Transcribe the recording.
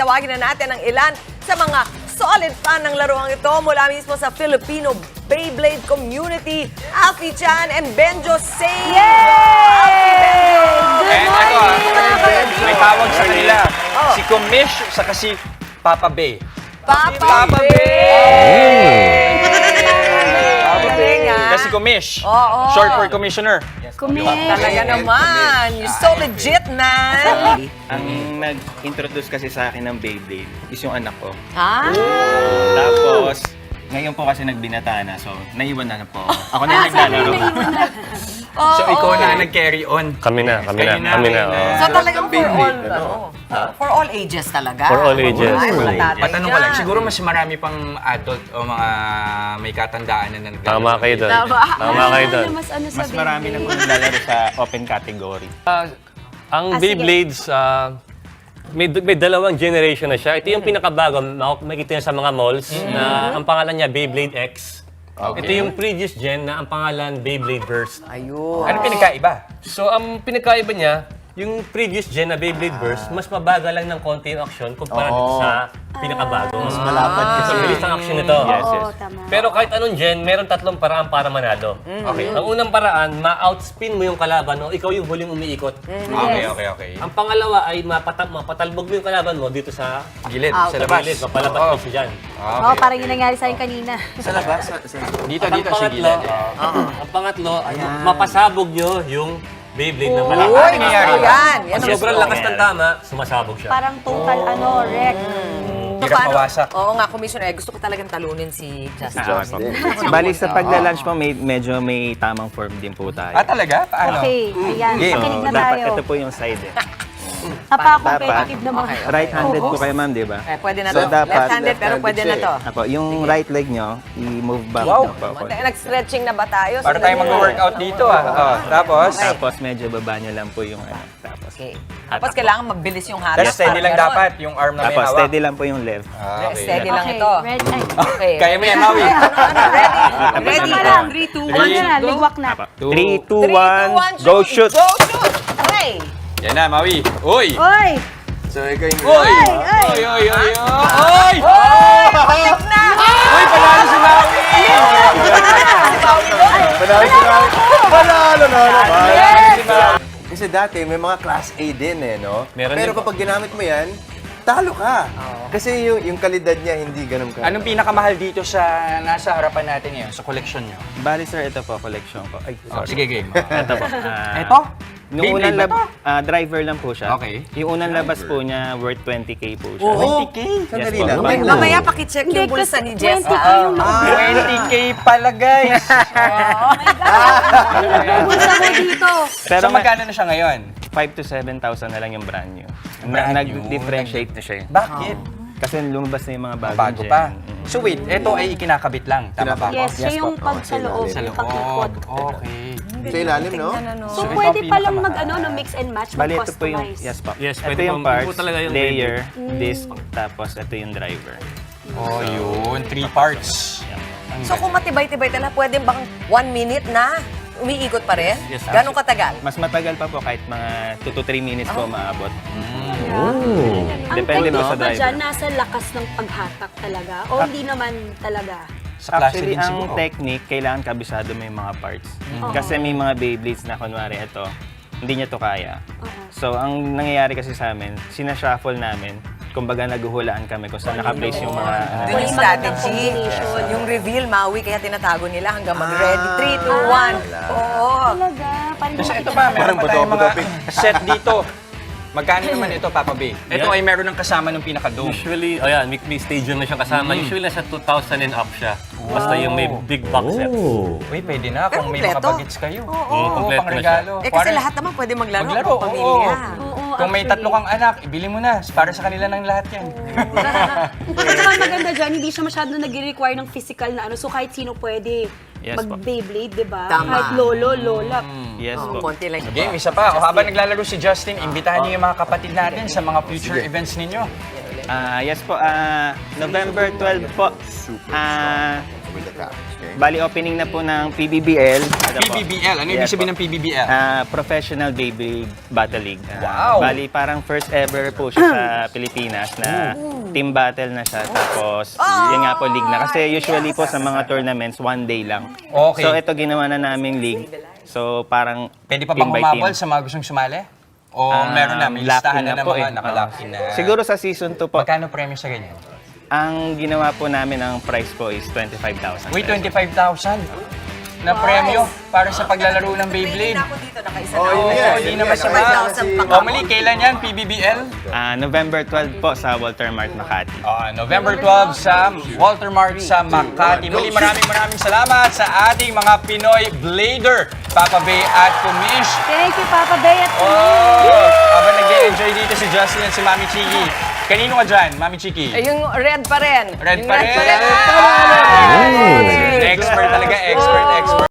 Tawagin na natin ang ilan sa mga solid fan ng laruang ito mula mismo sa Filipino Beyblade community. Alfie Chan and Benjo Say! And ito may tawag sa kanila. Si Kumish sa kasi Papa Bay. Papa Kasi Kumish. Oo. Short for commissioner. Talaga naman. You're so legit, man. Ang nag-introduce kasi sa akin ng Beyblade is yung anak ko. Tapos, ngayon po kasi nagbinata na, so naiwan na po. Ako na yung naglalaro. So ikaw na nag-carry on. Kami na. So talagang for all ages talaga. For all ages. Ay, mga tatay Matanong ko lang, dyan. siguro mas marami pang adult o mga may katandaan na naglalaro. Tama kayo doon. Tama kayo doon. Mas marami na po naglalaro sa open category. Ang Beyblades, may dalawang generation na siya. Ito yung pinakabago, makikita niyo sa mga malls, na ang pangalan niya Beyblade X. Ito yung previous gen na ang pangalan Beyblade Burst. Ayun. Ano pinagkaiba? So, ang pinakaiba niya, yung previous gen na Beyblade Burst, mas mabagal lang ng konti yung action kumpara sa pinakabago. Mas malapad kasi. Mabilis ang action nito. Yes. Tama. Pero kahit anong gen, meron tatlong paraan para manalo. Okay. Ang unang paraan, ma-outspin mo yung kalaban o ikaw yung huling umiikot. Okay. Ang pangalawa ay mapatalbog mo yung kalaban mo dito sa Gilid, sa labas. gilid, mapalapat mo siya dyan. Oo, parang yung nangyari sa akin kanina. Sa labas? Dito, Ang sa pangatlo, gilid. ang pangatlo, mapasabog nyo yung Beyblade na Uy, malaki. gusto nangyayari? ko yan. Yan Pag ang sobrang gusto ko. lakas ng tama, sumasabog siya. Parang total, wreck. Hirap mawasak. Oo nga, Commissioner. Gusto ko talagang talunin si Justin. Bali sa pagla-lunch po, medyo may tamang form din po tayo. Talaga? Paano? Okay, ayan. Game. Makinig na Dapat tayo. ito po yung side eh. Napaka-competitive naman. Right-handed po kayo, ma'am, di ba? Pwede na So, to. dapat- Left-handed pero pwede na to. Apo, yung right leg nyo, i-move back Wow. na po. Nag-stretching na ba tayo? Para tayo mag-workout dito Tapos? Tapos medyo baba nyo lang po yung ano. Tapos, Okay. Tapos kailangan mabilis yung hatak. Tapos steady lang dapat yung arm na may tapos hawak. steady lang po yung left. Okay. Steady lang Okay, ito. ready. Okay. Kaya mo yan, Maui. Ready? Ready Ready? pa lang. 3, 2, Ano na, ligwak na. 3, 2, 1, 1, go shoot! Go shoot! Okay. Yan na, Maui. Uy! Oy! Uy! Oy! Oy! Patik na! Uy! Panalo si Maui! Kasi dati may mga class A din no? Meron Pero din po. kapag ginamit mo yan, talo ka. Kasi yung kalidad niya hindi ganun ka. Anong pinakamahal dito sa nasa harapan natin ngayon, sa collection nyo? Bali sir, ito po, collection ko. Ay, sorry. Sige, game. Ito po. Ito? Nung Beyblade unang ba driver lang po siya. Okay. Yung unang labas po niya, worth 20K po siya. 20K? Sandali Yes, lang. po. Wait lang. Mamaya pakicheck yung bulsa ni Jess. 20K yung 20K pala, guys! bulsa mo dito. Pero So, magkano na siya ngayon? 5 to 7,000 na lang yung brand new. Brand new. Nag-differentiate na siya. Bakit? Kasi lumabas na yung mga bagong Bago gen. pa. So wait, ito ay ikinakabit lang. Tama ba? Yes, siya yung po. pag sa loob, Sa yung loob. pag-ikot. Okay. Sa ilalim, no? So, So, pwede ito palang pinakamahal. mix and match, Bali, ito po yung, mag-customize. yes po. Yes, ito pwede yung po. parts, Ito talaga yung layer, disc, tapos ito yung driver. Oh, yun. 3 parts. So kung matibay-tibay talaga, pwede bang 1 minute na umiikot pa rin? Yes, Gano'ng katagal? Mas matagal pa po kahit mga 2 to 3 minutes po maabot. Ang Depende po technique sa ba dyan, driver. nasa lakas ng paghatak talaga? O hindi naman talaga? Sa klase Actually, din ang siguro. technique, kailangan kabisado mo yung mga parts. Kasi may mga Beyblades na kunwari ito, hindi niya to kaya. So, ang nangyayari kasi sa amin, sinashuffle namin, kumbaga naguhulaan kami kung saan naka-place yung mga... ano, Doon yung strategy, yung reveal, Maui, kaya tinatago nila hanggang mag-ready. 3, 2, 1. Oo. Talaga? Parang Kasi bakit ito pa, meron pa tayong mga Parang set dito. Magkano naman ito, Papa B? Ito Yeah. ay meron ng kasama ng pinaka-dome. Usually, ayan, may stadium na siyang kasama. Usually, nasa 2,000 and up siya. Basta yung may big box sets. Uy, pwede na Pero kung may mga kompleto. bagets kayo. kompleto pang na regalo. Eh kasi lahat naman pwede maglaro, Maglaro, kung pamilya. Oo, Kung may actually. 3 kang anak, ibili mo na. Para sa kanila ng lahat yan. At saka maganda dyan, hindi siya masyado nag-require ng physical na ano. So kahit sino pwede Yes po. mag-Beyblade, di ba? Tama. Kahit lolo, lola. Yes Oo, po. konti lang. Game, isa pa. O habang naglalaro si Justin, imbitahan niyo yung mga kapatid natin sa mga future events ninyo. Yes po, November 12 po. Okay. Bali, opening na po ng PBBL. Ano po? PBBL. Ano ibig Yes sabihin po. ng PBBL? Professional Beyblade Battle League. Wow! Bali, parang first ever po siya sa Pilipinas na team battle na siya. Tapos, yun nga po, league na. Kasi usually po sa mga tournaments, 1 day lang. Okay. So, ito ginawa na naming league. So, parang Pwede pa team bang by humabol team. sa mga gustong sumali? O meron na, may Lock-in listahan na ng po mga eh. nakalock-in na. Siguro sa season 2 po, Magkano premyo sa ganyan? ang ginawa po namin ang price po is 25,000. Wait, 25,000 na premyo para sa paglalaro ng Beyblade. Ako dito, nakaisa Oh, na yun ako. nga, Hindi yun na nga. masama. 25,000 pa O mali, kailan yan, PBBL? November 12 po sa Walter Mart, Makati. November 12 sa Walter Mart sa Makati. Muli, maraming salamat sa ating mga Pinoy Blader, Papa Bay at Kumish. Thank you, Papa Bay at Habang nag-enjoy dito si Justin at si Mami Chiki. Kanino ka dyan, Mami Chiki? Ay, yung red pa rin. Red Yung pa rin. red pa rin. Expert talaga, expert.